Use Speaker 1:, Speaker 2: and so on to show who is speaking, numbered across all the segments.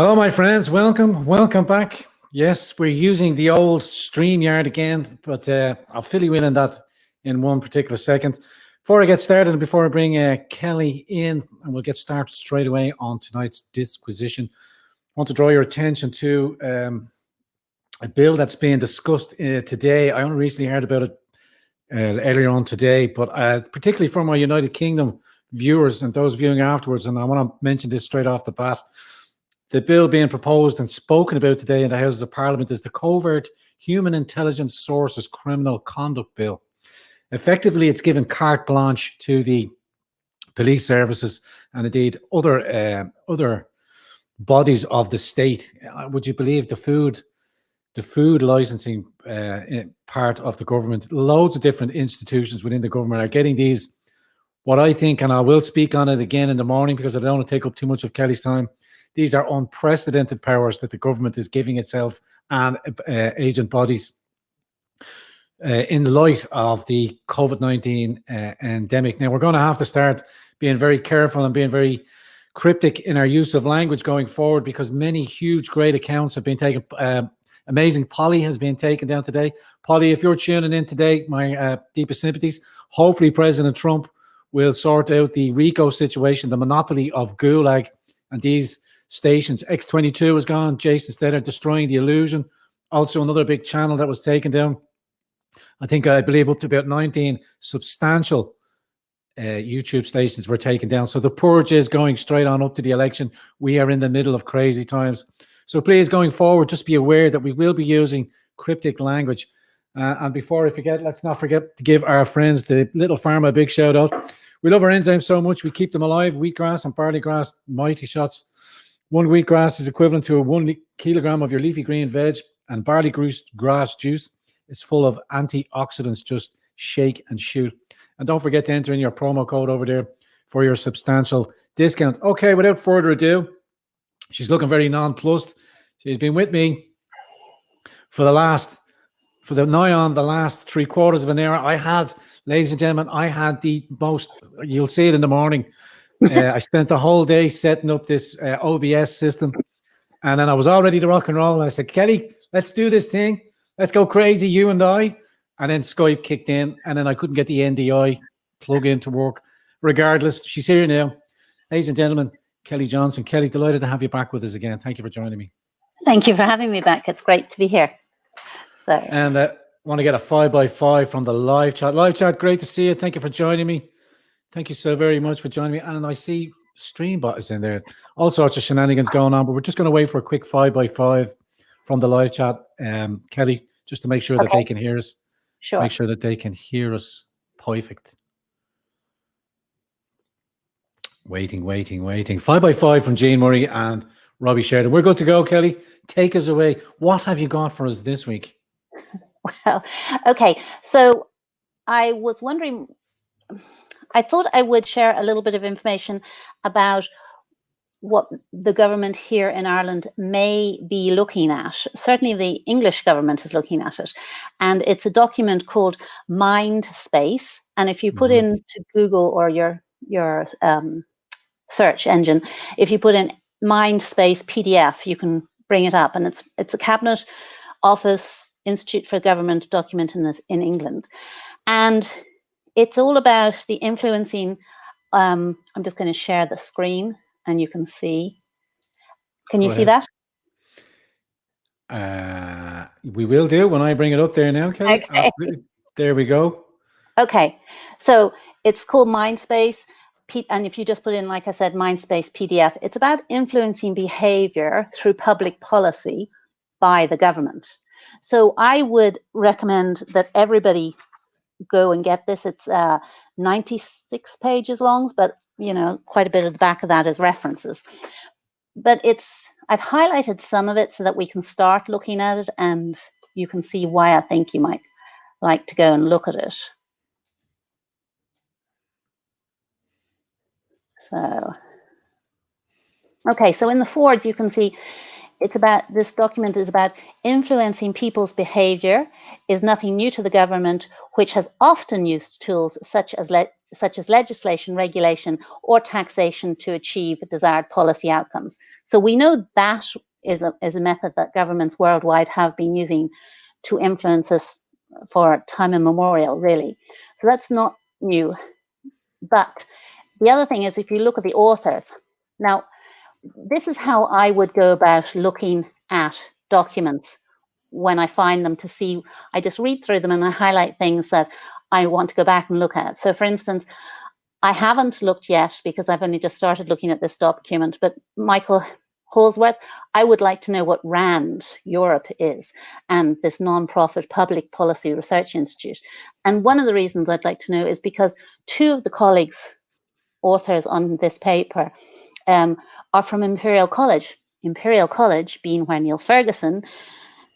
Speaker 1: Hello, my friends. Welcome back. Yes, we're using the old StreamYard again, but I'll fill you in on that in one particular second. Before I get started and before I bring Kelly in, and we'll get started straight away on tonight's disquisition, I want to draw your attention to a bill that's being discussed today. I only recently heard about it earlier on today, but particularly for my United Kingdom viewers and those viewing afterwards, and I want to mention this straight off the bat. The bill being proposed and spoken about today in the Houses of Parliament is the Covert Human Intelligence Sources Criminal Conduct Bill. Effectively, it's given carte blanche to the police services and indeed other bodies of the state. Would you believe the food licensing part of the government? Loads of different institutions within the government are getting these, what I think, and I will speak on it again in the morning because I don't want to take up too much of Kelly's time. These are unprecedented powers that the government is giving itself and agent bodies in light of the COVID-19 endemic. Now, we're going to have to start being very careful and being very cryptic in our use of language going forward because many huge, great accounts have been taken. Amazing Polly has been taken down today. Polly, if you're tuning in today, my deepest sympathies. Hopefully, President Trump will sort out the RICO situation, the monopoly of Gulag, and these stations. X22 is gone. Jason Stetter destroying the illusion. Also, another big channel that was taken down. I believe up to about 19 substantial YouTube stations were taken down. So the purge is going straight on up to the election. We are in the middle of crazy times. So please, going forward, just be aware that we will be using cryptic language. And before I forget, let's not forget to give our friends, the Little Farm, a big shout out. We love our enzymes so much. We keep them alive. Wheatgrass and barley grass, mighty shots. One wheatgrass is equivalent to 1 kilogram of your leafy green veg, and barley grass juice is full of antioxidants. Just shake and shoot. And don't forget to enter in your promo code over there for your substantial discount. Okay, without further ado, she's looking very nonplussed. She's been with me for the last 3/4 of an hour. Ladies and gentlemen, I had the most, you'll see it in the morning. I spent the whole day setting up this OBS system, and then I was all ready to rock and roll. And I said, Kelly, let's do this thing. Let's go crazy, you and I. And then Skype kicked in, and then I couldn't get the NDI plug in to work. Regardless, she's here now. Ladies and gentlemen, Kelly Johnson. Kelly, delighted to have you back with us again. Thank you for joining me.
Speaker 2: Thank you for having me back. It's great to be here.
Speaker 1: And I want to get a 5x5 from the live chat. Live chat, great to see you. Thank you for joining me. Thank you so very much for joining me. And I see Streambot is in there. All sorts of shenanigans going on, but we're just going to wait for a quick 5x5 from the live chat. Kelly, just to make sure that they can hear us.
Speaker 2: Sure.
Speaker 1: Make sure that they can hear us. Perfect. Waiting. 5x5 from Jean Murray and Robbie Sheridan. We're good to go, Kelly. Take us away. What have you got for us this week?
Speaker 2: Well, okay. So I was wondering, I thought I would share a little bit of information about what the government here in Ireland may be looking at. Certainly the English government is looking at it. And it's a document called Mindspace. And if you put into Google or your search engine, if you put in Mindspace PDF, you can bring it up. And it's a Cabinet Office Institute for Government document in England. And it's all about the influencing. I'm just going to share the screen and you can see. Can you see that?
Speaker 1: We will do when I bring it up there now, Kelly.
Speaker 2: Okay.
Speaker 1: There we go.
Speaker 2: Okay. So it's called Mindspace. And if you just put in, like I said, Mindspace PDF, it's about influencing behavior through public policy by the government. So I would recommend that everybody go and get this. It's 96 pages long, but quite a bit of the back of that is references. But I've highlighted some of it so that we can start looking at it and you can see why I think you might like to go and look at it. So, okay, so in the forward you can see this document is about influencing people's behavior is nothing new to the government, which has often used tools such as such as legislation, regulation, or taxation to achieve desired policy outcomes. So we know that is a method that governments worldwide have been using to influence us for time immemorial, really. So that's not new. But the other thing is, if you look at the authors, now, this is how I would go about looking at documents when I find them, to see, I just read through them and I highlight things that I want to go back and look at. So for instance, I haven't looked yet because I've only just started looking at this document, but Michael Holsworth, I would like to know what RAND Europe is, and this non-profit public policy research institute. And one of the reasons I'd like to know is because two of the colleagues, authors on this paper, are from Imperial College. Imperial College being where Neil Ferguson,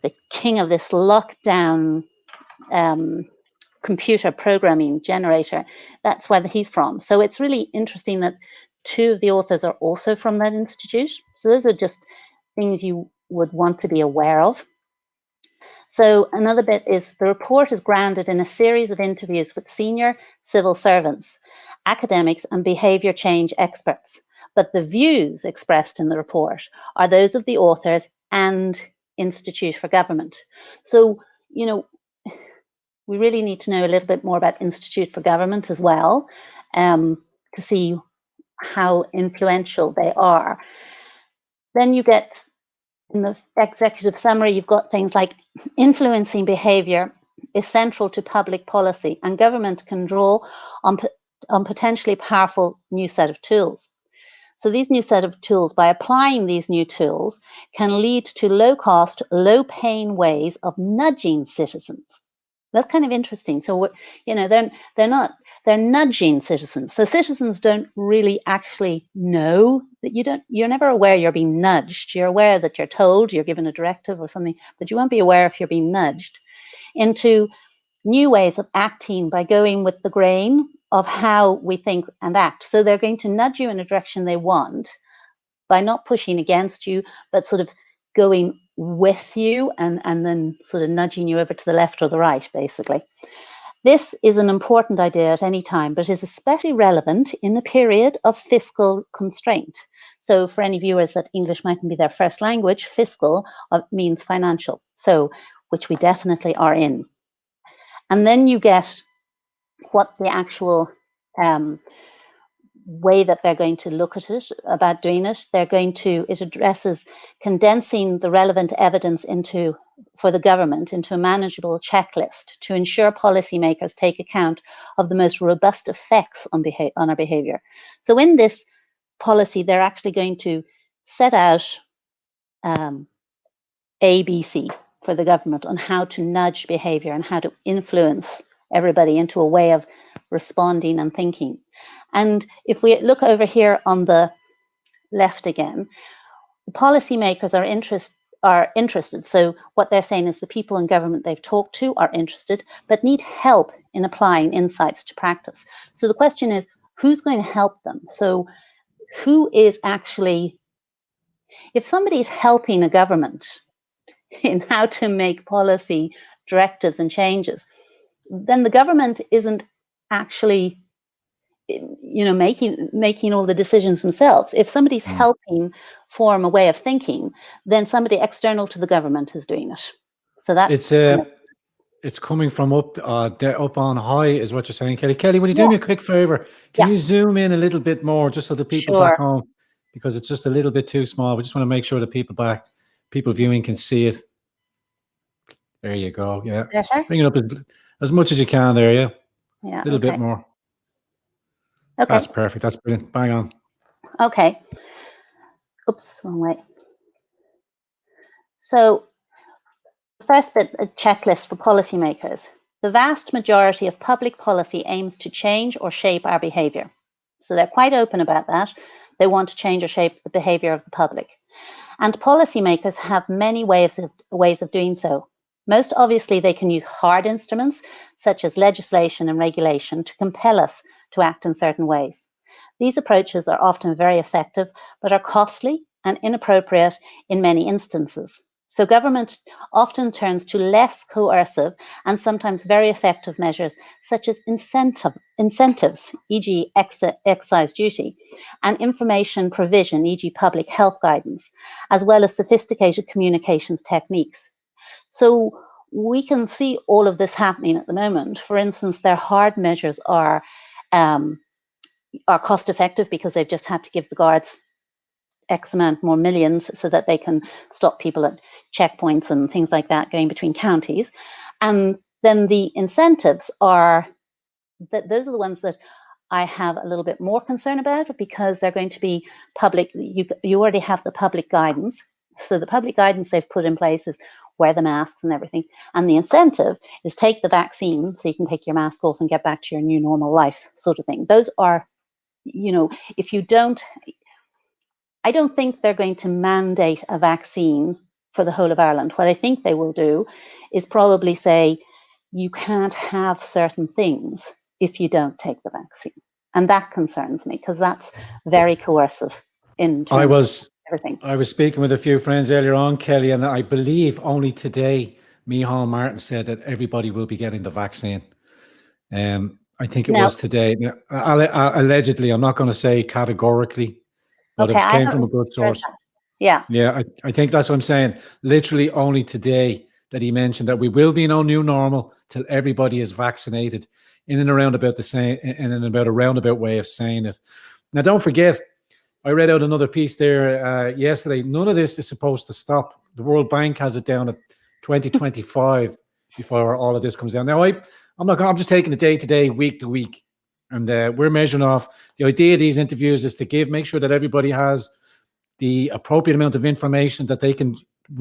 Speaker 2: the king of this lockdown computer programming generator, that's where he's from. So it's really interesting that two of the authors are also from that institute. So those are just things you would want to be aware of. So another bit is, the report is grounded in a series of interviews with senior civil servants, academics, and behavior change experts. But the views expressed in the report are those of the authors and Institute for Government. So, you know, we really need to know a little bit more about Institute for Government as well, to see how influential they are. Then you get, in the executive summary, you've got things like, influencing behavior is central to public policy, and government can draw on potentially powerful new set of tools. So these new set of tools, by applying these new tools, can lead to low-cost, low-paying ways of nudging citizens. That's kind of interesting. So, you know, they're nudging citizens. So citizens don't really actually know that you're never aware you're being nudged. You're aware that you're told, you're given a directive or something, but you won't be aware if you're being nudged into new ways of acting by going with the grain of how we think and act. So they're going to nudge you in a direction they want by not pushing against you, but sort of going with you and then sort of nudging you over to the left or the right, basically. This is an important idea at any time, but is especially relevant in a period of fiscal constraint. So for any viewers that English mightn't be their first language, fiscal means financial, so which we definitely are in. And then you get what the actual way that they're going to look at it, about doing it. It addresses condensing the relevant evidence for the government into a manageable checklist to ensure policymakers take account of the most robust effects on our behavior. So in this policy, they're actually going to set out ABC for the government on how to nudge behavior and how to influence everybody into a way of responding and thinking. And if we look over here on the left again, the policymakers are interested. So what they're saying is the people in government they've talked to are interested, but need help in applying insights to practice. So the question is, who's going to help them? So who is actually, if somebody's helping a government in how to make policy directives and changes, then the government isn't actually, you know, making all the decisions themselves. If somebody's helping form a way of thinking, then somebody external to the government is doing it. So that's
Speaker 1: it's coming from up on high, is what you're saying, Kelly. Kelly, will you do me a quick favor? Can you zoom in a little bit more, just so the people back home, because it's just a little bit too small. We just want to make sure that people viewing can see it. There you go. Yeah.
Speaker 2: Better?
Speaker 1: Bring it up as much as you can there. Yeah.
Speaker 2: Yeah.
Speaker 1: A little bit more.
Speaker 2: Okay.
Speaker 1: That's perfect. That's brilliant. Bang on.
Speaker 2: Okay. Oops, wrong way. So the first bit, a checklist for policymakers. The vast majority of public policy aims to change or shape our behavior. So they're quite open about that. They want to change or shape the behavior of the public. And policymakers have many ways of doing so. Most obviously, they can use hard instruments, such as legislation and regulation, to compel us to act in certain ways. These approaches are often very effective, but are costly and inappropriate in many instances. So government often turns to less coercive and sometimes very effective measures, such as incentives, e.g. excise duty, and information provision, e.g. public health guidance, as well as sophisticated communications techniques. So we can see all of this happening at the moment. For instance, their hard measures are cost effective because they've just had to give the guards X amount more millions so that they can stop people at checkpoints and things like that going between counties. And then the incentives are those are the ones that I have a little bit more concern about, because they're going to be public. You already have the public guidance. So the public guidance they've put in place is wear the masks and everything. And the incentive is take the vaccine so you can take your mask off and get back to your new normal life, sort of thing. Those are, if you don't, I don't think they're going to mandate a vaccine for the whole of Ireland. What I think they will do is probably say you can't have certain things if you don't take the vaccine. And that concerns me, because that's very coercive in terms of everything.
Speaker 1: I was speaking with a few friends earlier on, Kelly, and I believe only today Micheál Martin said that everybody will be getting the vaccine. I think it was today. Allegedly, I'm not going to say categorically, but it came from a good source.
Speaker 2: Yeah.
Speaker 1: Yeah, I think that's what I'm saying. Literally only today that he mentioned that we will be in a new normal till everybody is vaccinated, in and around about the same, in and about a roundabout way of saying it. Now, don't forget, I read out another piece there yesterday. None of this is supposed to stop. The World Bank has it down at 2025 before all of this comes down. Now, I'm just taking it day to day, week to week, and we're measuring off. The idea of these interviews is to make sure that everybody has the appropriate amount of information, that they can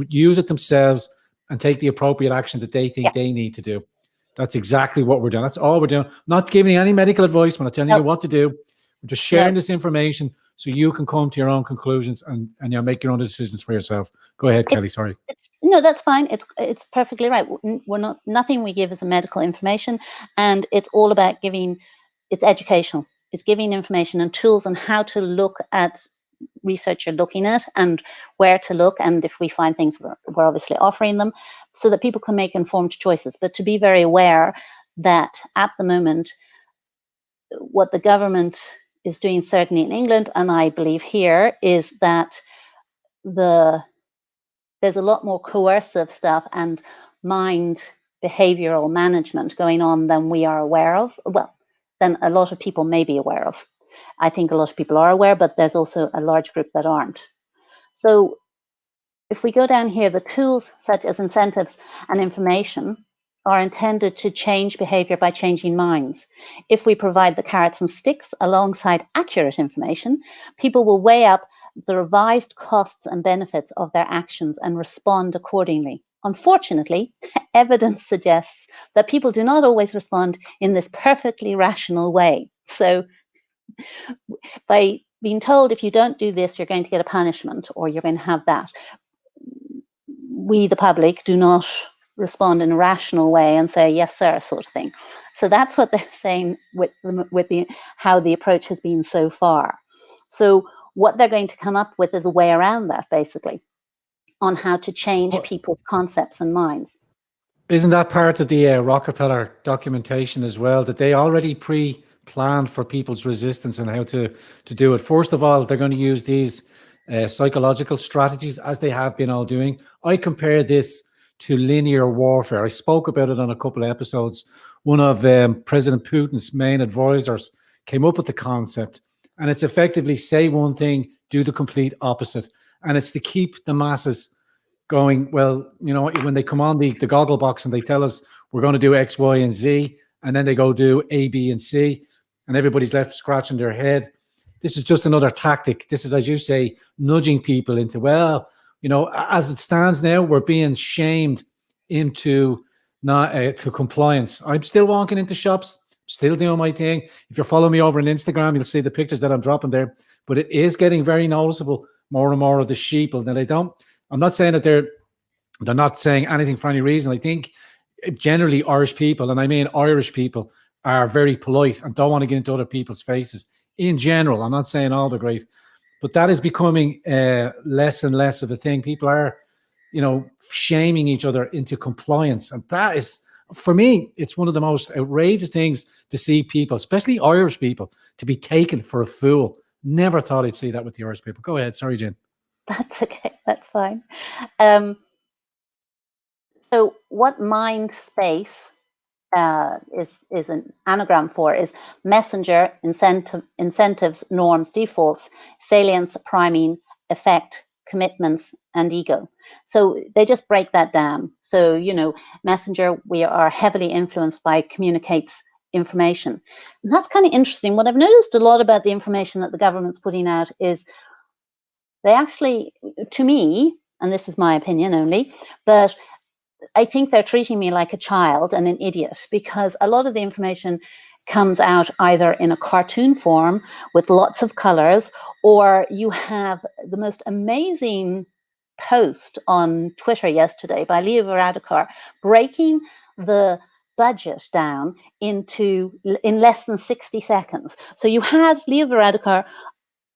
Speaker 1: use it themselves and take the appropriate action that they think they need to do. That's exactly what we're doing. That's all we're doing. Not giving you any medical advice. We're not telling you what to do. We're just sharing this information so you can come to your own conclusions and make your own decisions for yourself. Go ahead, Kelly. Sorry.
Speaker 2: No, that's fine. It's perfectly right. Nothing we give is a medical information, and it's all about giving. It's educational. It's giving information and tools on how to look at research you're looking at and where to look, and if we find things, we're obviously offering them so that people can make informed choices. But to be very aware that at the moment, what the government is doing, certainly in England, and I believe here, is that there's a lot more coercive stuff and mind behavioral management going on than we are aware of. Well, than a lot of people may be aware of. I think a lot of people are aware, but there's also a large group that aren't. So if we go down here, the tools such as incentives and information are intended to change behavior by changing minds. If we provide the carrots and sticks alongside accurate information, people will weigh up the revised costs and benefits of their actions and respond accordingly. Unfortunately, evidence suggests that people do not always respond in this perfectly rational way. So by being told, if you don't do this, you're going to get a punishment or you're going to have that, we, the public, do not respond in a rational way and say, yes, sir, sort of thing. So that's what they're saying with how the approach has been so far. So what they're going to come up with is a way around that, basically, on how to change people's concepts and minds.
Speaker 1: Isn't that part of the Rockefeller documentation as well, that they already planned for people's resistance and how to do it? First of all, they're going to use these psychological strategies, as they have been all doing. I compare this to linear warfare. I spoke about it on a couple of episodes. One of President Putin's main advisors came up with the concept, and it's effectively say one thing, do the complete opposite. And it's to keep the masses going, well, when they come on the goggle box and they tell us we're going to do X, Y, and Z, and then they go do A, B, and C, and everybody's left scratching their head. This is just another tactic. This is, as you say, nudging people into, well, as it stands now, we're being shamed into not to compliance. I'm still walking into shops, still doing my thing. If you're following me over on Instagram, you'll see the pictures that I'm dropping there. But it is getting very noticeable, more and more of the sheeple. Now, I'm not saying that they're not saying anything for any reason. I think generally Irish people, and I mean Irish people, are very polite and don't want to get into other people's faces. In general, I'm not saying all the great, but that is becoming less and less of a thing. People are, shaming each other into compliance. And that is, for me, it's one of the most outrageous things to see people, especially Irish people, to be taken for a fool. Never thought I'd see that with the Irish people. Go ahead. Sorry, Jen.
Speaker 2: That's okay. That's fine. So what mind space is an anagram for is messenger, incentives, norms, defaults, salience, priming, effect, commitments, and ego. So they just break that down. So, messenger, we are heavily influenced by communicates information. And that's kind of interesting. What I've noticed a lot about the information that the government's putting out is they actually, to me, and this is my opinion only, but I think they're treating me like a child and an idiot, because a lot of the information comes out either in a cartoon form with lots of colors, or you have the most amazing post on Twitter yesterday by Leo Varadkar breaking the budget down in less than 60 seconds. So you had Leo Varadkar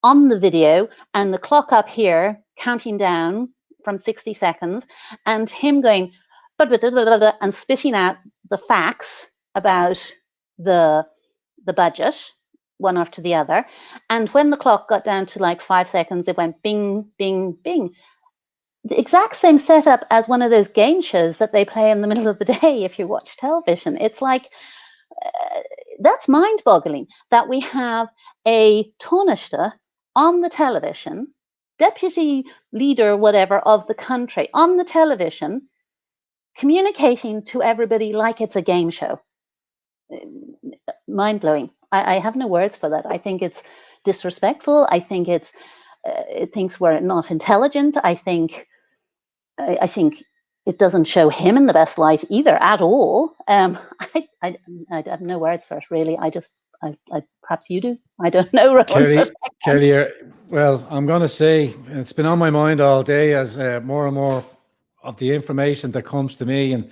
Speaker 2: on the video and the clock up here counting down from 60 seconds and him going and spitting out the facts about the budget one after the other. And when the clock got down to like 5 seconds, it went bing, bing, bing. The exact same setup as one of those game shows that they play in the middle of the day if you watch television. It's like, that's mind-boggling that we have a Taoiseach on the television, deputy leader, whatever, of the country on the television, communicating to everybody like it's a game show. Mind-blowing. I have no words for that. I think it's disrespectful. I think it thinks we're not intelligent. I think it doesn't show him in the best light either at all. I have no words for it, really. I perhaps you do. I don't know, Rowan.
Speaker 1: Kelly, well, I'm going to say it's been on my mind all day as more and more of the information that comes to me, and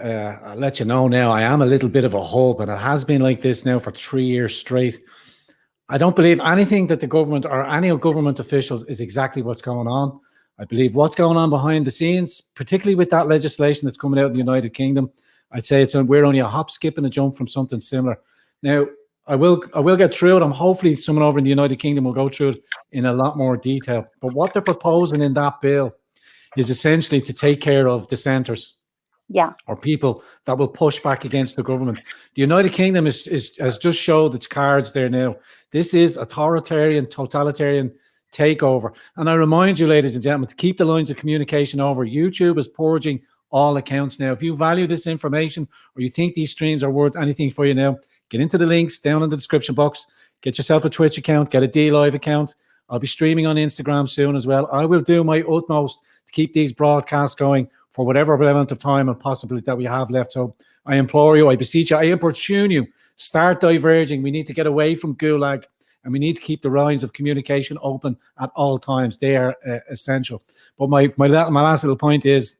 Speaker 1: I'll let you know now, I am a little bit of a hope, and it has been like this now for 3 years straight. I don't believe anything that the government or any of government officials is exactly what's going on. I believe what's going on behind the scenes, particularly with that legislation that's coming out in the United Kingdom, I'd say we're only a hop, skip, and a jump from something similar. Now, I will get through it. Hopefully someone over in the United Kingdom will go through it in a lot more detail. But what they're proposing in that bill is essentially to take care of dissenters.
Speaker 2: Yeah.
Speaker 1: Or people that will push back against the government. The United Kingdom has just showed its cards there now. This is authoritarian, totalitarian takeover. And I remind you, ladies and gentlemen, to keep the lines of communication over. YouTube is purging all accounts now. If you value this information or you think these streams are worth anything for you now, get into the links down in the description box. Get yourself a Twitch account. Get a DLive account. I'll be streaming on Instagram soon as well. I will do my utmost to keep these broadcasts going for whatever amount of time and possibility that we have left. So I implore you, I beseech you, I importune you, start diverging. We need to get away from Gulag, and we need to keep the lines of communication open at all times. They are essential. But my last little point is,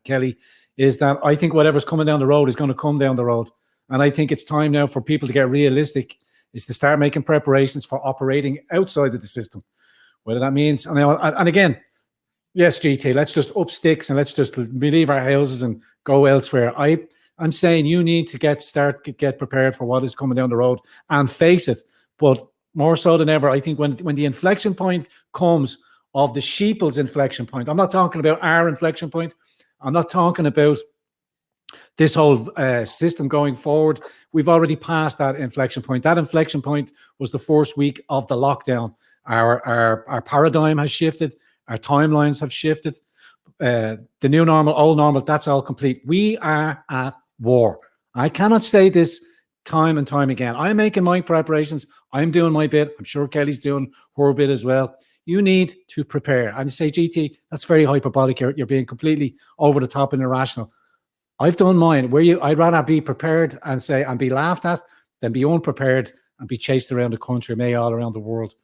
Speaker 1: Kelly, is that I think whatever's coming down the road is going to come down the road. And I think it's time now for people to get realistic, is to start making preparations for operating outside of the system. Whether that means, and again, yes, GT, let's just up sticks and let's just leave our houses and go elsewhere. I'm saying you need to get prepared for what is coming down the road and face it. But more so than ever, I think when the inflection point comes of the sheeple's inflection point, I'm not talking about our inflection point. I'm not talking about this whole system going forward. We've already passed that inflection point. That inflection point was the first week of the lockdown. Our paradigm has shifted. Our timelines have shifted. The new normal, old normal, that's all complete. We are at war. I cannot say this time and time again. I'm making my preparations. I'm doing my bit. I'm sure Kelly's doing her bit as well. You need to prepare. And you say, GT, that's very hyperbolic. You're being completely over the top and irrational. I've done mine. I'd rather be prepared and be laughed at than be unprepared and be chased around the country, maybe all around the world.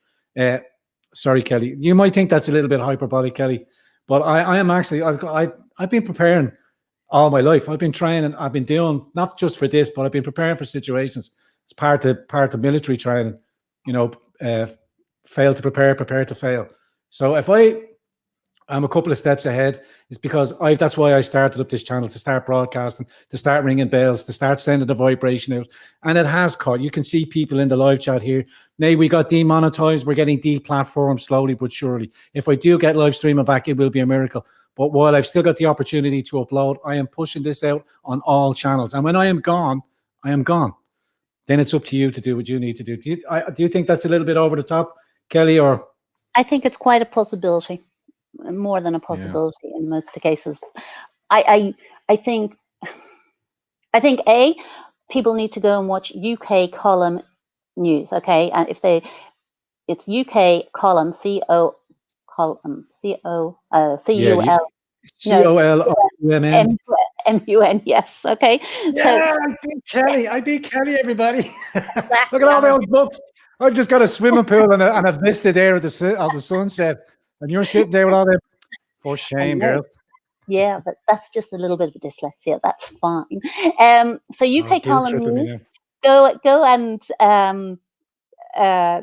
Speaker 1: Sorry, Kelly. You might think that's a little bit hyperbolic, Kelly, but I am actually. I've been preparing all my life. I've been training. I've been doing not just for this, but I've been preparing for situations. It's part of military training. Fail to prepare, prepare to fail. So if I I'm a couple of steps ahead. It's because that's why I started up this channel, to start broadcasting, to start ringing bells, to start sending the vibration out. And it has caught. You can see people in the live chat here. Nay, we got demonetized. We're getting deplatformed slowly but surely. If I do get live streaming back, it will be a miracle. But while I've still got the opportunity to upload, I am pushing this out on all channels. And when I am gone, I am gone. Then it's up to you to do what you need to do. Do you think that's a little bit over the top, Kelly, or?
Speaker 2: I think it's quite a possibility. More than a possibility in most cases. I think people need to go and watch UK column news. Okay, and it's UK column CUL. MUN. Yes. Okay.
Speaker 1: Yeah, I beat Kelly, everybody. Look at all those books. I've just got a swimming pool and a vista there of the sunset, and you're sitting there with all them. For shame, girl.
Speaker 2: Yeah, but that's just a little bit of dyslexia. That's fine. So UK column news. Go and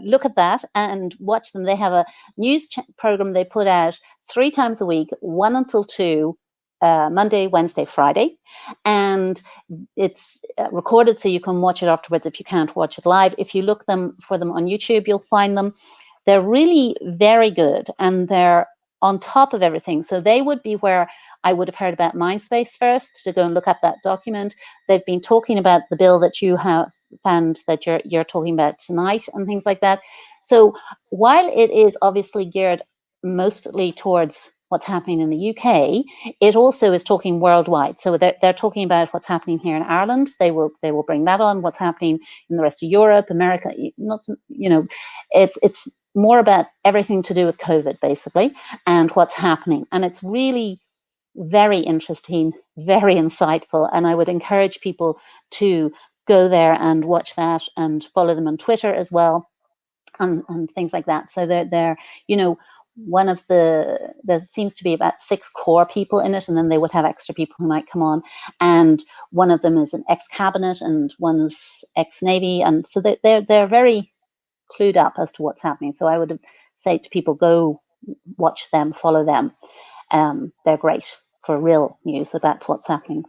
Speaker 2: look at that and watch them. They have a news program they put out 3 times a week, 1 until 2, Monday, Wednesday, Friday, and it's recorded so you can watch it afterwards if you can't watch it live. If you look for them on YouTube, you'll find them. They're really very good, and they're on top of everything. So they would be where I would have heard about Mindspace first, to go and look up that document. They've been talking about the bill that you have found that you're talking about tonight and things like that. So while it is obviously geared mostly towards what's happening in the UK, it also is talking worldwide. So they're talking about what's happening here in Ireland. They will bring that on. What's happening in the rest of Europe, America. It's more about everything to do with COVID, basically, and what's happening. And it's really very interesting, very insightful. And I would encourage people to go there and watch that and follow them on Twitter as well, and things like that. So they're there seems to be about 6 core people in it, and then they would have extra people who might come on. And one of them is an ex-cabinet and one's ex-Navy. And so they're very clued up as to what's happening. So I would say to people, go watch them, follow them. They're great for real news about what's happening.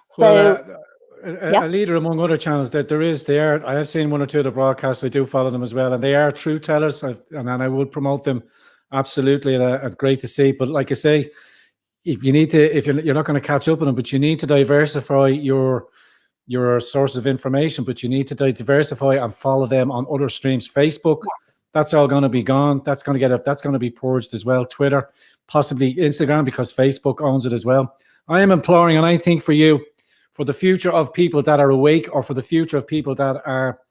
Speaker 2: So
Speaker 1: a leader among other channels that I have seen 1 or 2 of the broadcasts. I do follow them as well, and they are true tellers, and I would promote them absolutely. And great to see. But like I say, if you're not going to catch up on them, but you need to diversify your sources of information, but you need to diversify and follow them on other streams. Facebook, that's all going to be gone. That's going to be purged as well. Twitter, possibly Instagram, because Facebook owns it as well. I am imploring, and I think for the future of people that are awake, or for the future of people that are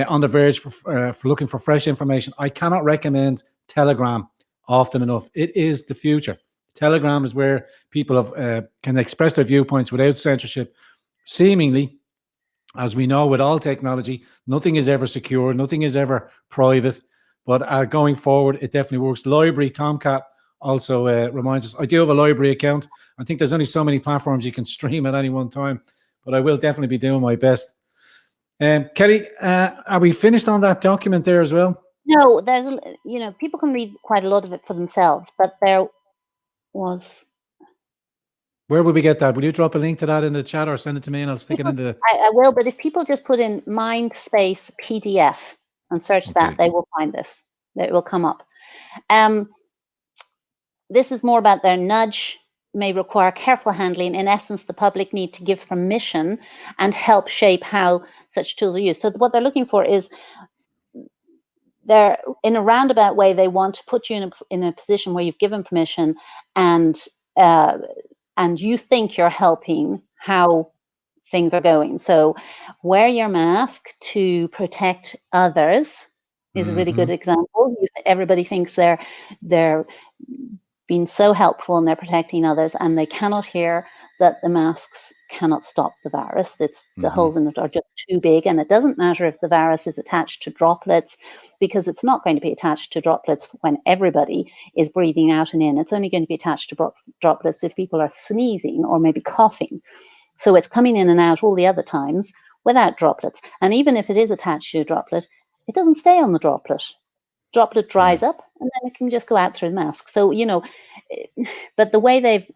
Speaker 1: on the verge for looking for fresh information, I cannot recommend Telegram often enough. It is the future. Telegram is where people can express their viewpoints without censorship. Seemingly, as we know, with all technology, nothing is ever secure, nothing is ever private. But going forward, it definitely works. Library, Tomcat also reminds us. I do have a library account. I think there's only so many platforms you can stream at any one time, but I will definitely be doing my best. Kelly, are we finished on that document there as well?
Speaker 2: No, there's, people can read quite a lot of it for themselves, but there was.
Speaker 1: Where would we get that? Will you drop a link to that in the chat, or send it to me and I'll stick it in the...
Speaker 2: I will, but if people just put in Mindspace PDF and search that, they will find this. It will come up. This is more about their nudge may require careful handling. In essence, the public need to give permission and help shape how such tools are used. So what they're looking for is, they're in a roundabout way, they want to put you in a position where you've given permission, and you think you're helping how things are going. So wear your mask to protect others is a really good example. Everybody thinks they're being so helpful and they're protecting others, and they cannot hear that the masks cannot stop the virus. It's the holes in it are just too big, and it doesn't matter if the virus is attached to droplets, because it's not going to be attached to droplets when everybody is breathing out and in. It's only going to be attached to droplets if people are sneezing or maybe coughing. So it's coming in and out all the other times without droplets. And even if it is attached to a droplet, it doesn't stay on the droplet. droplet dries up, and then it can just go out through the mask. So, but the way they've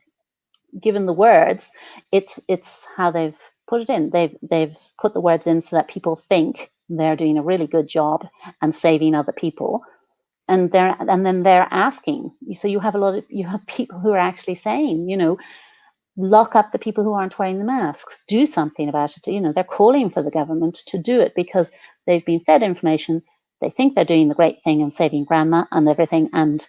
Speaker 2: given the words, it's how they've put it in. They've put the words in so that people think they're doing a really good job and saving other people. And then they're asking. So you have people who are actually saying, lock up the people who aren't wearing the masks, do something about it. They're calling for the government to do it because they've been fed information. They think they're doing the great thing and saving grandma and everything, and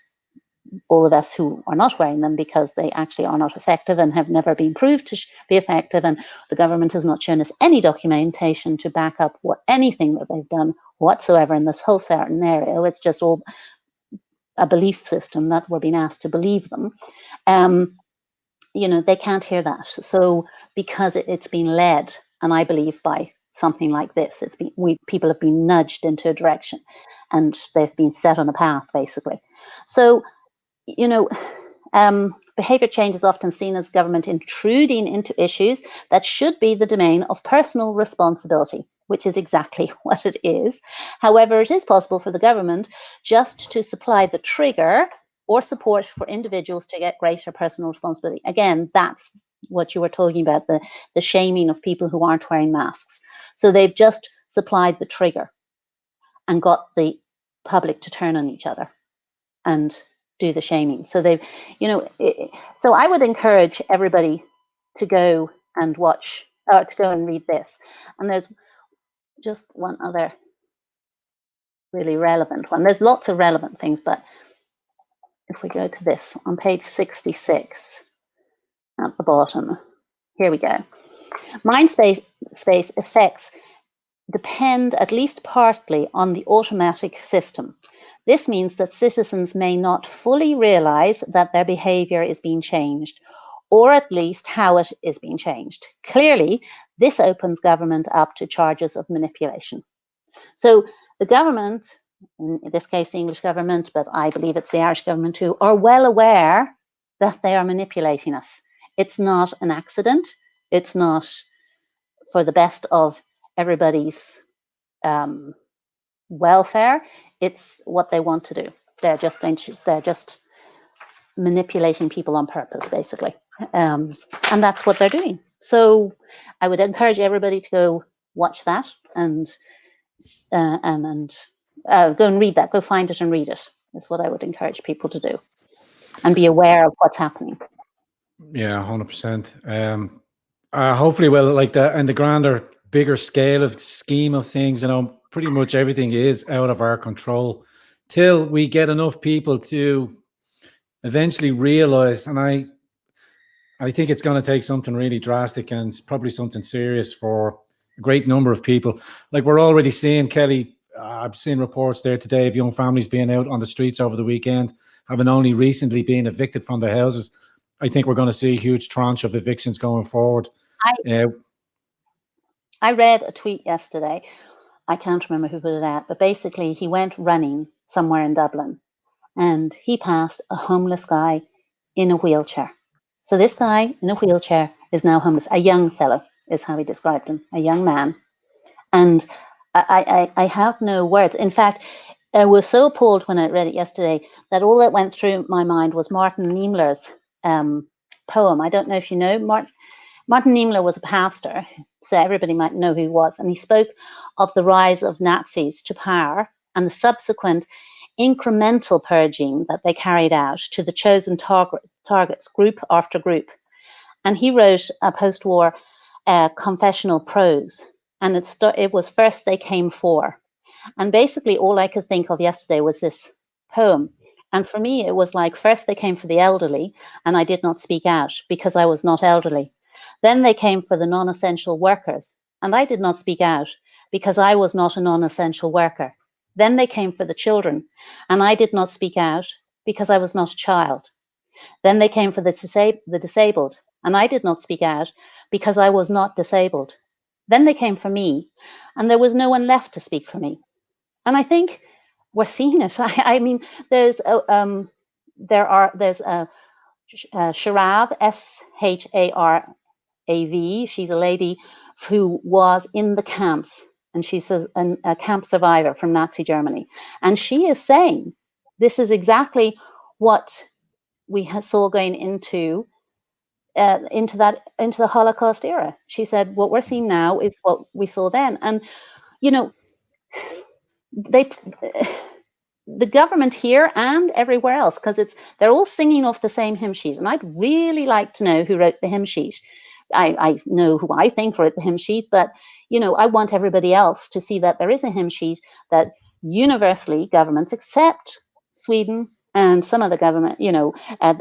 Speaker 2: all of us who are not wearing them because they actually are not effective and have never been proved to be effective, and the government has not shown us any documentation to back up anything that they've done whatsoever in this whole scenario. It's just all a belief system that we're being asked to believe them. They can't hear that. So because it's been led, and I believe by something like this, people have been nudged into a direction, and they've been set on a path, basically. So, behavior change is often seen as government intruding into issues that should be the domain of personal responsibility, which is exactly what it is. However, it is possible for the government just to supply the trigger or support for individuals to get greater personal responsibility. Again, that's what you were talking about, the shaming of people who aren't wearing masks. So they've just supplied the trigger and got the public to turn on each other and do the shaming. So so I would encourage everybody to go and watch, or to go and read this. And there's just one other really relevant one. There's lots of relevant things, but if we go to this on page 66 at the bottom, here we go. Mind space effects depend at least partly on the automatic system. This means that citizens may not fully realize that their behavior is being changed, or at least how it is being changed. Clearly, this opens government up to charges of manipulation. So the government, in this case the English government, but I believe it's the Irish government too, are well aware that they are manipulating us. It's not an accident. It's not for the best of everybody's welfare. It's what they want to do. They're just manipulating people on purpose, basically, and that's what they're doing. So I would encourage everybody to go watch that and go and read that. Go find it and read it. Is what I would encourage people to do, and be aware of what's happening.
Speaker 1: Yeah, 100%. Hopefully, well, like that, and the grander, bigger scale of scheme of things, pretty much everything is out of our control till we get enough people to eventually realize. And I think it's going to take something really drastic, and it's probably something serious for a great number of people. Like we're already seeing, Kelly, I've seen reports there today of young families being out on the streets over the weekend, having only recently been evicted from their houses. I think we're going to see a huge tranche of evictions going forward.
Speaker 2: I read a tweet yesterday. I can't remember who put it out, but basically he went running somewhere in Dublin and he passed a homeless guy in a wheelchair. So this guy in a wheelchair is now homeless. A young fellow is how he described him, a young man. And I have no words. In fact, I was so appalled when I read it yesterday that all that went through my mind was Martin Niemöller's poem. I don't know if you know, Martin Niemöller was a pastor, so everybody might know who he was. And he spoke of the rise of Nazis to power and the subsequent incremental purging that they carried out to the chosen targets, group after group. And he wrote a post-war confessional prose. And it was first they came for. And basically all I could think of yesterday was this poem. And for me, it was like, first they came for the elderly, and I did not speak out because I was not elderly. Then they came for the non-essential workers, and I did not speak out because I was not a non-essential worker. Then they came for the children, and I did not speak out because I was not a child. Then they came for the disabled, and I did not speak out because I was not disabled. Then they came for me, and there was no one left to speak for me. And I think we're seeing it. I mean, there's Sharav, Sharav. She's a lady who was in the camps and she's a camp survivor from Nazi Germany. And she is saying this is exactly what we saw going into the Holocaust era. She said, what we're seeing now is what we saw then. And, you know, the government here and everywhere else, because they're all singing off the same hymn sheet. And I'd really like to know who wrote the hymn sheet. I know who I think wrote the hymn sheet, but, you know, I want everybody else to see that there is a hymn sheet that universally governments, except Sweden and some other government, you know,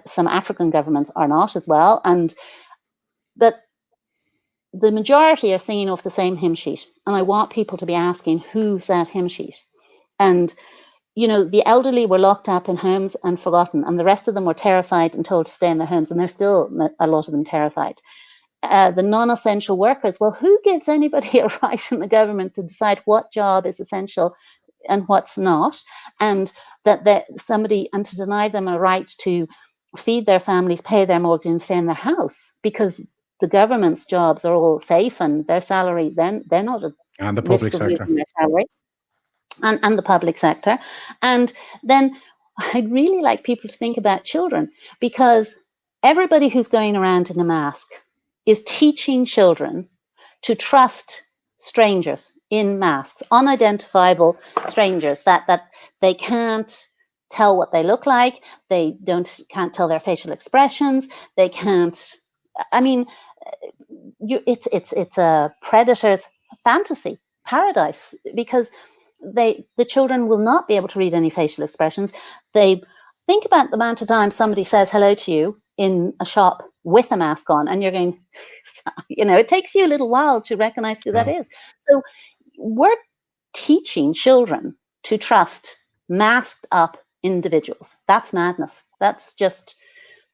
Speaker 2: some African governments are not as well. But the majority are singing off the same hymn sheet. And I want people to be asking, who's that hymn sheet? And, you know, the elderly were locked up in homes and forgotten, and the rest of them were terrified and told to stay in their homes. And there's still a lot of them terrified. The non-essential workers, well, who gives anybody a right in the government to decide what job is essential and what's not? And and to deny them a right to feed their families, pay their mortgage, and stay in their house, because the government's jobs are all safe and their salary, then they're not at
Speaker 1: And the
Speaker 2: risk
Speaker 1: public
Speaker 2: of
Speaker 1: sector.
Speaker 2: losing their salary. And the public sector. And then I'd really like people to think about children, because everybody who's going around in a mask is teaching children to trust strangers in masks, unidentifiable strangers, that they can't tell what they look like, they can't tell their facial expressions, they can't. I mean, it's a predator's fantasy paradise, because the children will not be able to read any facial expressions. They think about the amount of time somebody says hello to you in a shop with a mask on, and you're going, you know, it takes you a little while to recognize who that is. So we're teaching children to trust masked up individuals. That's madness. That's just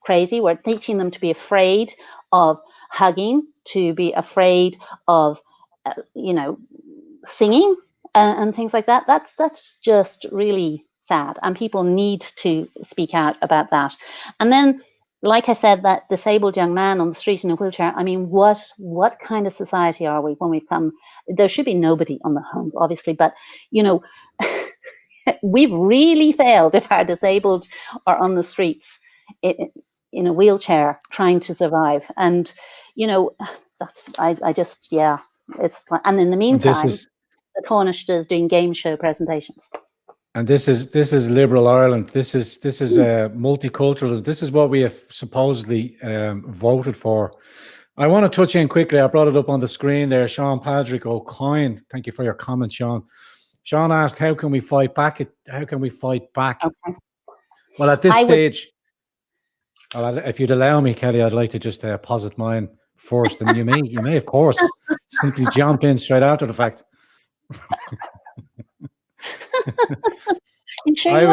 Speaker 2: crazy. We're teaching them to be afraid of hugging, to be afraid of, you know, singing and things like that. That's just really sad, and people need to speak out about that. And then, like I said, that disabled young man on the street in a wheelchair. I mean, what kind of society are we when we come? There should be nobody on the homes, obviously, but you know, we've really failed if our disabled are on the streets in a wheelchair trying to survive. And you know, I just, yeah, it's. And in the meantime, the Taoiseach is doing game show presentations.
Speaker 1: And this is liberal Ireland. This is multiculturalism. This is what we have supposedly voted for. I want to touch in quickly. I brought it up on the screen there. Sean Patrick O'Coin. Thank you for your comment, Sean. Sean asked, "How can we fight back? How can we fight back?" Okay. Well, at this stage, if you'd allow me, Kelly, I'd like to just posit mine first, and you may, of course, simply jump in straight after the fact.
Speaker 2: Sure
Speaker 1: I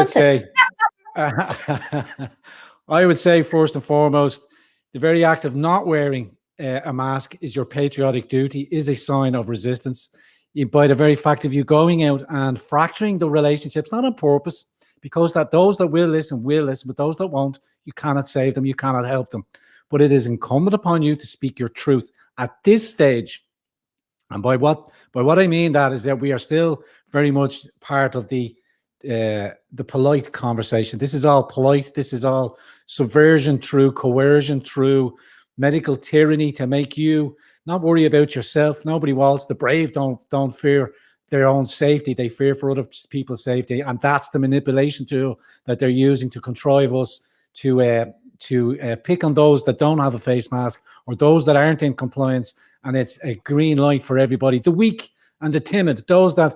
Speaker 1: would say first and foremost, the very act of not wearing a mask is your patriotic duty, is a sign of resistance. By the very fact of you going out and fracturing the relationships, not on purpose, because those that will listen, but those that won't, you cannot save them, you cannot help them. But it is incumbent upon you to speak your truth at this stage. And by what I mean that is that we are still very much part of the polite conversation. This is all polite. This is all subversion through coercion, through medical tyranny to make you not worry about yourself. Nobody wants. The brave don't fear their own safety. They fear for other people's safety. And that's the manipulation tool that they're using to contrive us to pick on those that don't have a face mask or those that aren't in compliance. And it's a green light for everybody. The weak and the timid, those that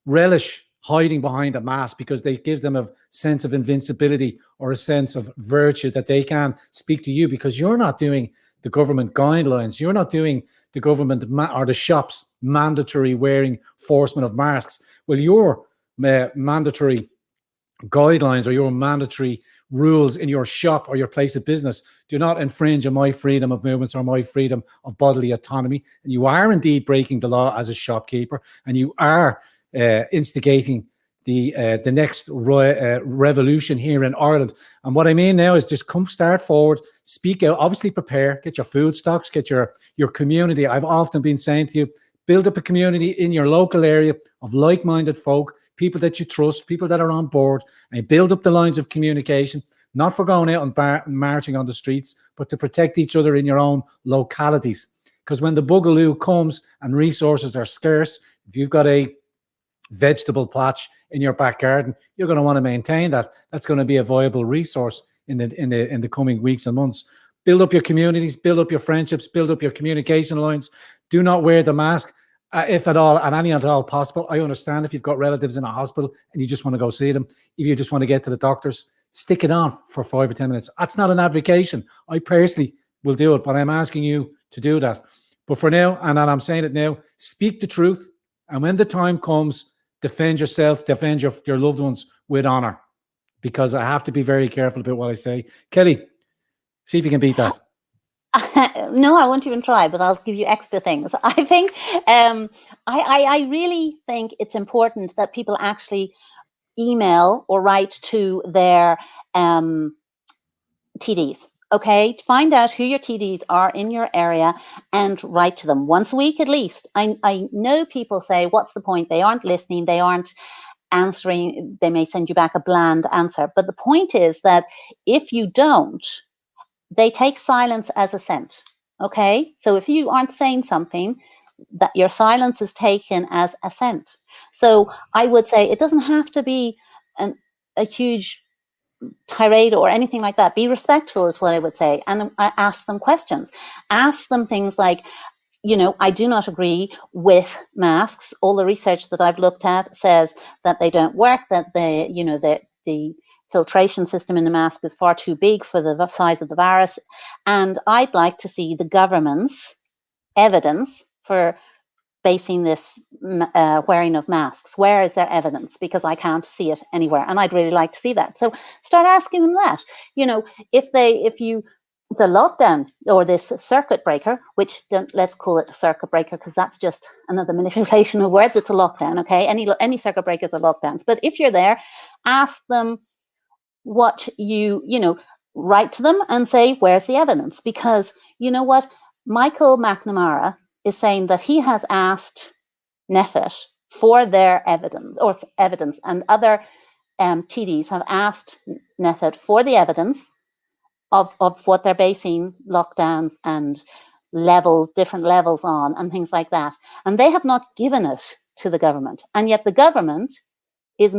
Speaker 1: relish hiding behind a mask because they give them a sense of invincibility or a sense of virtue that they can speak to you because you're not doing the government guidelines. You're not doing the government or the shops mandatory wearing enforcement of masks. Well, your mandatory guidelines or your mandatory rules in your shop or your place of business do not infringe on my freedom of movements or my freedom of bodily autonomy. And you are indeed breaking the law as a shopkeeper, and you are instigating the next revolution here in Ireland. And what I mean now is just start forward, speak out, obviously prepare, get your food stocks, get your community. I've often been saying to you, Build up a community in your local area of like-minded folk, people that you trust, people that are on board, and build up the lines of communication, not for going out and marching on the streets, but to protect each other in your own localities. Because when the boogaloo comes and resources are scarce, if you've got a vegetable patch in your back garden, you're going to want to maintain that. That's going to be a viable resource in the coming weeks and months. Build up your communities, build up your friendships, build up your communication lines. Do not wear the mask, if at all, and any at all possible. I understand if you've got relatives in a hospital and you just want to go see them. If you just want to get to the doctors, stick it on for 5 or 10 minutes. That's not an advocation. I personally will do it, but I'm asking you to do that. But for now, and I'm saying it now, speak the truth. And when the time comes, defend yourself, defend your loved ones with honor, because I have to be very careful about what I say. Kelly, see if you can beat that.
Speaker 2: No, I won't even try, but I'll give you extra things. I think I really think it's important that people actually email or write to their TDs. Okay, find out who your TDs are in your area and write to them once a week at least. I know people say, what's the point? They aren't listening, they aren't answering, they may send you back a bland answer. But the point is that if you don't, they take silence as assent. Okay, so if you aren't saying something, that your silence is taken as assent. So I would say it doesn't have to be a huge tirade or anything like that. Be respectful is what I would say, and ask them questions. Ask them things like, I do not agree with masks. All the research that I've looked at says that they don't work, that the filtration system in the mask is far too big for the size of the virus. And I'd like to see the government's evidence for basing this wearing of masks. Where is their evidence? Because I can't see it anywhere, and I'd really like to see that. So start asking them that. The lockdown or this circuit breaker, which let's call it a circuit breaker because that's just another manipulation of words. It's a lockdown, okay? Any circuit breakers are lockdowns. But if you're there, ask them what write to them and say, where's the evidence? Because you know what? Michael McNamara is saying that he has asked NEFIT for their evidence, and other TDs have asked NEFIT for the evidence of what they're basing lockdowns and different levels on, and things like that. And they have not given it to the government. And yet the government is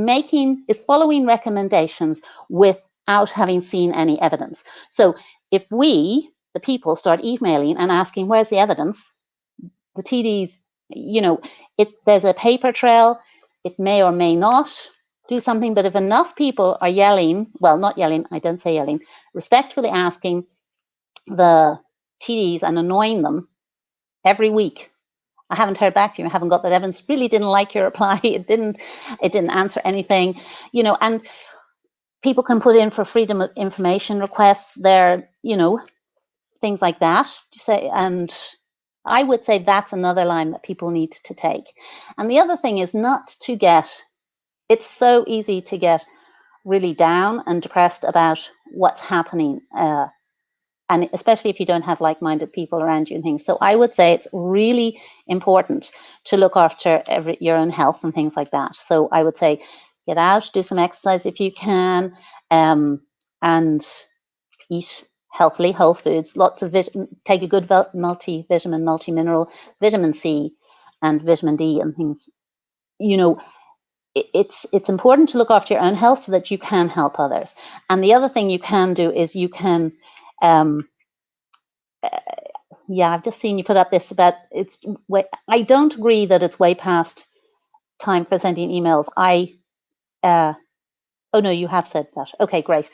Speaker 2: following recommendations without having seen any evidence. So if we, the people, start emailing and asking, where's the evidence? The TDs, there's a paper trail. It may or may not do something, but if enough people are not yelling, I don't say yelling, respectfully asking the TDs and annoying them every week, I haven't heard back from you, I haven't got that evidence, really didn't like your reply, it didn't answer anything, and people can put in for freedom of information requests there, things like that, and I would say that's another line that people need to take. And the other thing is it's so easy to get really down and depressed about what's happening, and especially if you don't have like-minded people around you and things. So I would say it's really important to look after your own health and things like that. So I would say get out, do some exercise if you can, and eat healthily, whole foods, lots of take a good multivitamin, multimineral, vitamin C and vitamin D and things. It's important to look after your own health so that you can help others. And the other thing you can do is you can I've just seen you put up this about I don't agree that it's way past time for sending emails. Oh no, you have said that. Okay, great.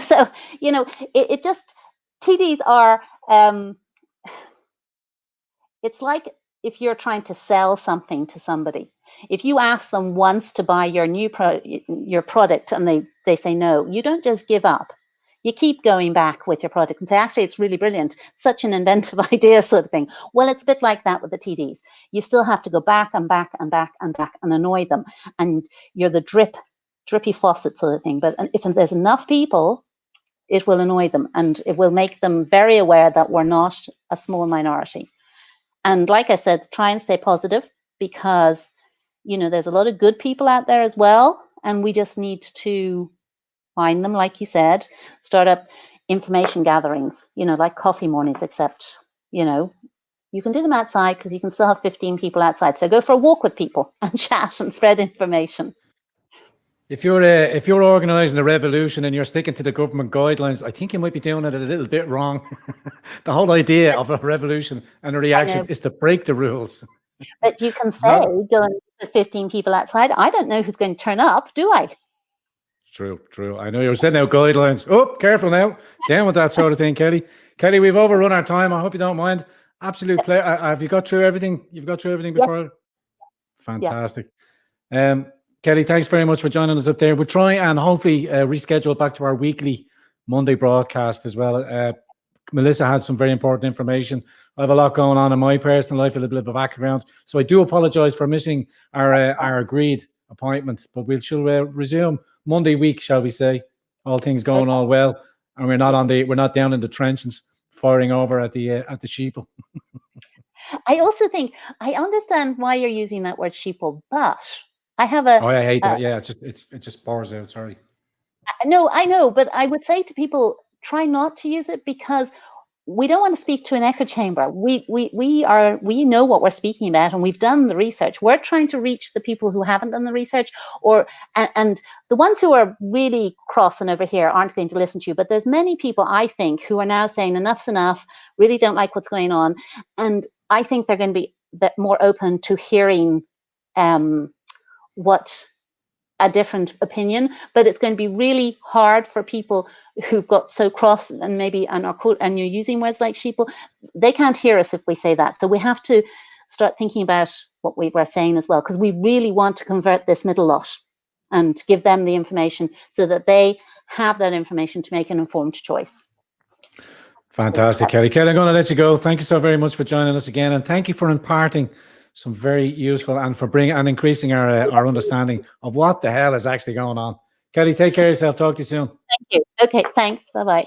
Speaker 2: So it just, TDs are it's like if you're trying to sell something to somebody. If you ask them once to buy your your product and they say no, you don't just give up. You keep going back with your product and say, actually, it's really brilliant, such an inventive idea, sort of thing. Well, it's a bit like that with the TDs. You still have to go back and back and back and back and annoy them. And you're the drippy faucet sort of thing. But if there's enough people, it will annoy them and it will make them very aware that we're not a small minority. And like I said, try and stay positive, because, there's a lot of good people out there as well. And we just need to find them, like you said, start up information gatherings, like coffee mornings, except, you can do them outside, because you can still have 15 people outside. So go for a walk with people and chat and spread information.
Speaker 1: If you're organising a revolution and you're sticking to the government guidelines, I think you might be doing it a little bit wrong. The whole idea of a revolution and a reaction is to break the rules.
Speaker 2: But you can say, go and put 15 people outside. I don't know who's going to turn up, do I?
Speaker 1: True. I know you're setting out guidelines. Oh, careful now. Down with that sort of thing, Kelly. Kelly, we've overrun our time. I hope you don't mind. Absolute pleasure. Have you got through everything? You've got through everything before? Yes. Fantastic. Yeah. Kelly, thanks very much for joining us up there. We'll try and hopefully reschedule back to our weekly Monday broadcast as well. Melissa had some very important information. I have a lot going on in my personal life, a little bit of a background. So I do apologize for missing our agreed appointment, but we shall resume Monday week, shall we say? All things going all well, and we're not down in the trenches firing over at the sheeple.
Speaker 2: I also think I understand why you're using that word sheeple, but I have a.
Speaker 1: Oh, I hate that. Yeah, it just bars out. Sorry.
Speaker 2: No, I know, but I would say to people, try not to use it, because we don't want to speak to an echo chamber. We know what we're speaking about, and we've done the research. We're trying to reach the people who haven't done the research, and the ones who are really crossing over here aren't going to listen to you. But there's many people, I think, who are now saying enough's enough, really don't like what's going on, and I think they're going to be more open to hearing what a different opinion. But it's going to be really hard for people who've got so cross and and you're using words like sheeple. They can't hear us if we say that. So we have to start thinking about what we were saying as well, because we really want to convert this middle lot and give them the information so that they have that information to make an informed choice.
Speaker 1: Fantastic, Kelly. Kelly, I'm going to let you go. Thank you so very much for joining us again, and thank you for imparting some very useful and for bringing and increasing our understanding of what the hell is actually going on. Kelly, take care of yourself. Talk to you soon.
Speaker 2: Thank you. Okay, thanks. Bye-bye.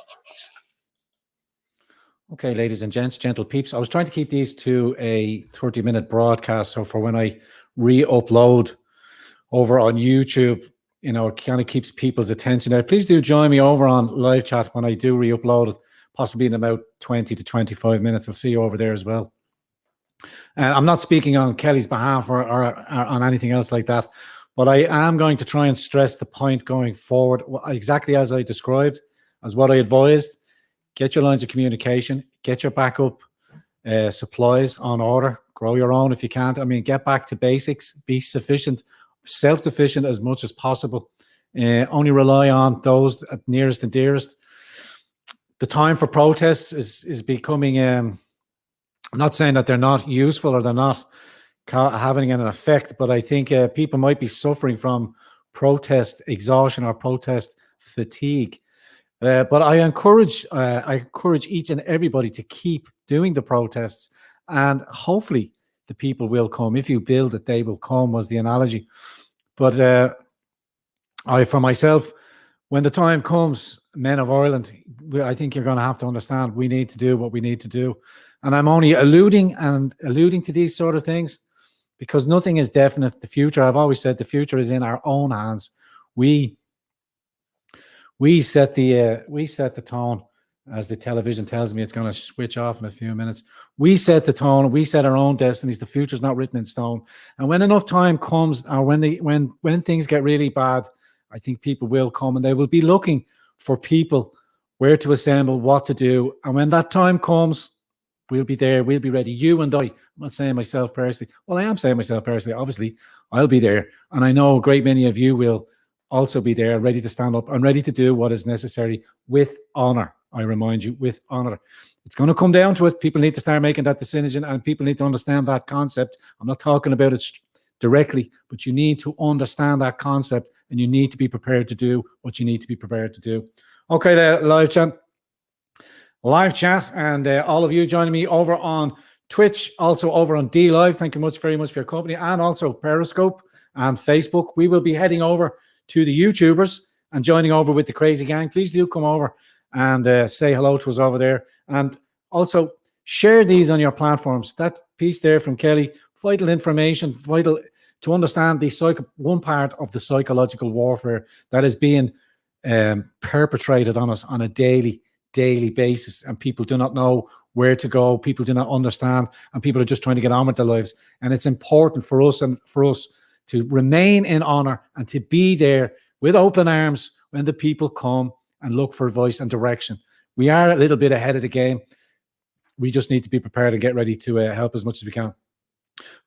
Speaker 1: Okay, ladies and gents, gentle peeps. I was trying to keep these to a 30-minute broadcast, so for when I re-upload over on YouTube, it kind of keeps people's attention there. Please do join me over on live chat when I do re-upload it, possibly in about 20 to 25 minutes. I'll see you over there as well. And I'm not speaking on Kelly's behalf or on anything else like that, but I am going to try and stress the point going forward, exactly as I described, as what I advised. Get your lines of communication, get your backup supplies on order, grow your own if you can't. I mean, get back to basics, be sufficient, self-sufficient as much as possible. Only rely on those nearest and dearest. The time for protests is becoming... I'm not saying that they're not useful or they're not having an effect, but I think people might be suffering from protest exhaustion or protest fatigue. But I encourage each and everybody to keep doing the protests, and hopefully the people will come. If you build it, they will come, was the analogy. But for myself, when the time comes, men of Ireland, I think you're going to have to understand we need to do what we need to do. And I'm only alluding to these sort of things because nothing is definite. The future, I've always said, the future is in our own hands. We set the tone, as the television tells me it's going to switch off in a few minutes. We set the tone. We set our own destinies. The future's not written in stone. And when enough time comes, or when things get really bad, I think people will come and they will be looking for people, where to assemble, what to do. And when that time comes, we'll be there. We'll be ready. You and I. I'm not saying myself personally. Well, I am saying myself personally. Obviously, I'll be there. And I know a great many of you will also be there, ready to stand up and ready to do what is necessary with honor. I remind you, with honor. It's going to come down to it. People need to start making that decision, and people need to understand that concept. I'm not talking about it directly, but you need to understand that concept, and you need to be prepared to do what you need to be prepared to do. Okay, there, live chat, and all of you joining me over on Twitch, also over on D Live. Thank you very much for your company, and also Periscope and Facebook. We will be heading over to the YouTubers and joining over with the Crazy Gang. Please do come over and say hello to us over there. And also Share these on your platforms. That piece there from Kelly, vital information, vital to understand the one part of the psychological warfare that is being perpetrated on us on a daily basis, and people do not know where to go. People do not understand, and people are just trying to get on with their lives. And it's important for us to remain in honor and to be there with open arms when the people come and look for advice and direction. We are a little bit ahead of the game. We just need to be prepared and get ready to help as much as we can.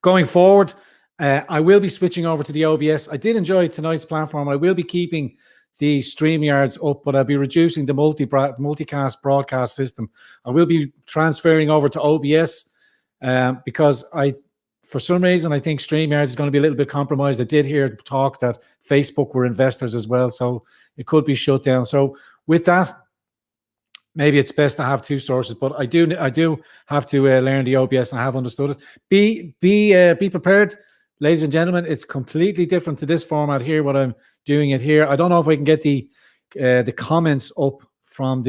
Speaker 1: Going forward, I will be switching over to the OBS. I did enjoy tonight's platform. I will be keeping the StreamYards up, but I'll be reducing the multicast broadcast system. I will be transferring over to OBS because for some reason, I think StreamYards is going to be a little bit compromised. I did hear talk that Facebook were investors as well, so it could be shut down. So with that, maybe it's best to have two sources, but I do have to learn the OBS, and I have understood it. Be prepared, ladies and gentlemen. It's completely different to this format here. What I'm doing it here. I don't know if I can get the comments up from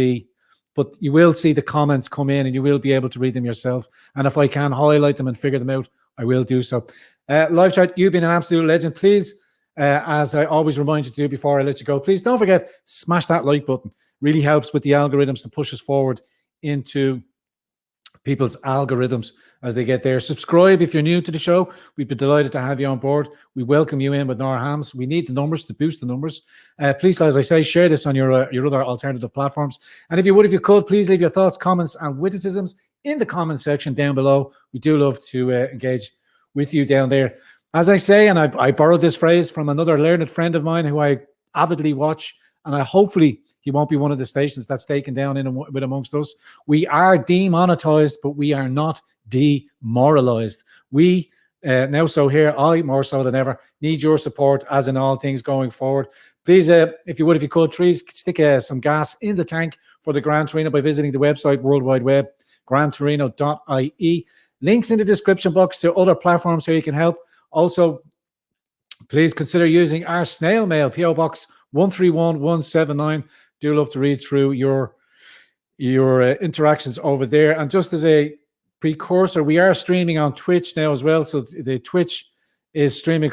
Speaker 1: but you will see the comments come in, and you will be able to read them yourself. And if I can highlight them and figure them out, I will do so. Live chat, you've been an absolute legend. Please, as I always remind you to do before I let you go, please don't forget, smash that like button. Really helps with the algorithms to push us forward into people's algorithms as they get there. Subscribe if you're new to the show. We'd be delighted to have you on board. We welcome you in with Nora Hams. We need the numbers to boost the numbers. Please, as I say, share this on your other alternative platforms. And if you could, please leave your thoughts, comments, and witticisms in the comment section down below. We do love to engage with you down there. As I say, and I borrowed this phrase from another learned friend of mine who I avidly watch, and hopefully he won't be one of the stations that's taken down with amongst us. We are demonetized, but we are not demoralized. We now, so here, I more so than ever need your support, as in all things going forward. Please, if you could, please stick some gas in the tank for the Grand Torino by visiting the website, World Wide Web, grandtorino.ie. Links in the description box to other platforms so you can help. Also, please consider using our snail mail, PO Box 131179. Do love to read through your interactions over there. And just as a precursor, we are streaming on Twitch now as well. So the Twitch is streaming,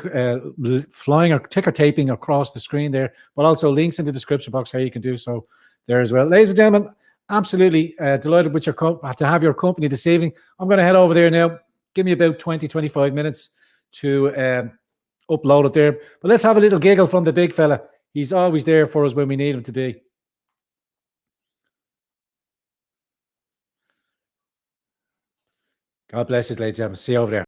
Speaker 1: flying or ticker taping across the screen there, but also links in the description box how you can do so there as well. Ladies and gentlemen, absolutely delighted with to have your company this evening. I'm going to head over there now. Give me about 20-25 minutes to upload it there. But let's have a little giggle from the big fella. He's always there for us when we need him to be. God bless you, ladies and gentlemen. See you over there.